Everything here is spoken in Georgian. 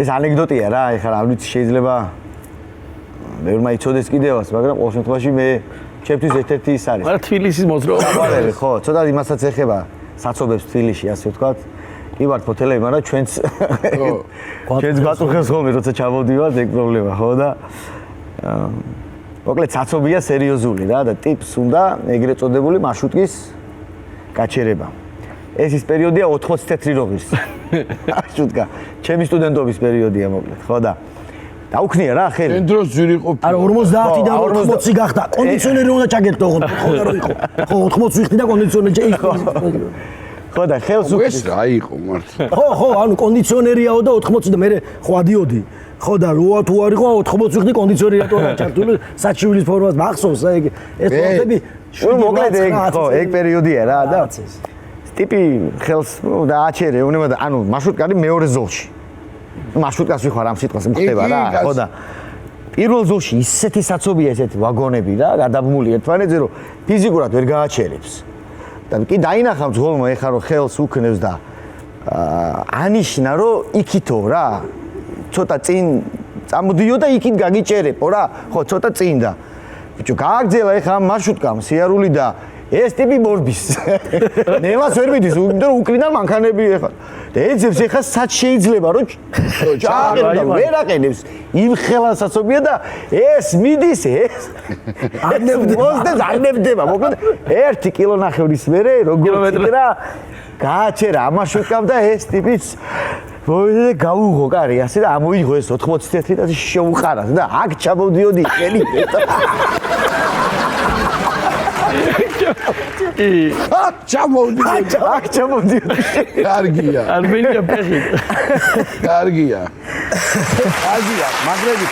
ეს ანეკდოტია რა, ეხლა რა ვიცი შეიძლება ბევრმა იცოდეს კიდევაც, მაგრამ ყოველ შემთხვევაში მე ჩემთვის ერთ-ერთი ის არის. მაგრამ თბილისის მოძრაობა. ხო, ცოტა იმასაც ეხება საცობებს თბილისში, ასე ვთქვათ. კი ვართ ფოთელები, მაგრამ ჩვენც გვაწუხებს ხოლმე, როცა ჩავოდივართ, ეგ პრობლემა, ხო და მოკლედ საცობია სერიოზული რა და ტიპს უნდა ეგრეთ წოდებული მარშრუტკის გაჩერება. ეს ის პერიოდია 80 თეთრი როღის. მარშრუტკა. ჩემი სტუდენტობის პერიოდია მოკლედ, ხო და დაუქნია რა ხელი. იმ დროს ძვირი ყოფილი. არა 50-დან 80 გახდა. კონდიციონერი უნდა ჩაგერთო ხო და რო იყო. ხო 80 ვიხდი და კონდიციონერი იყო. ხო და ხელს ეს რა იყო მართლა. ხო, ანუ კონდიციონერიაო და 80 და მე ხო ადიოდი. ხო და როა თუ არ იყო 80 ვიხდი კონდიციონერი რატოა ჩართული საჩივლის ფორმას მახსოვს ეგ ეს პროცესები მოკლედ ეგ ხო ეგ პერიოდია რა და ტიპი ხელს დააჩერე უნება და ანუ მარშრუტკარი მეორე ზოლში მარშრუტკას ვიხარ ამ სიტყვას მხდება რა ხო და პირველ ზოლში ისეთი საცობია ესეთი ვაგონები რა გადაბმული ერთმანეთზე რომ ფიზიკურად ვერ გააჩერებს და კი დაინახავს ხოლმე ეხლა რომ ხელს უქნევს და ანიშნა რომ იქითო რა ცოტა წინ წამოდიო და იქით გაგიჭერებო რა ხო ცოტა წინ და ბიჭო გააგზელა ეხლა ამ მარშრუტკამ სიარული და ეს ტიპი მორბის ნელას ვერ მიდის იმიტომ რომ უკრიდან მანქანები ეხლა და ეძებს ეხლა სად შეიძლება რომ ჩააყენო და ვერ აყენებს იმ ხელასაცობია და ეს მიდის ეს არნებდება მოკლედ 1 კილონახევრის მერე როგორც რა გააჩერა ამ მარშრუტკამ და ეს ტიპიც მოიძე გაუღო კარი ასე და ამოიღო ეს 80 თეთრი და შეუყარა და აქ ჩამოდიოდი ხელი აქ ჩამოდიოდი კარგია არბენია ფეხი კარგია მაგრები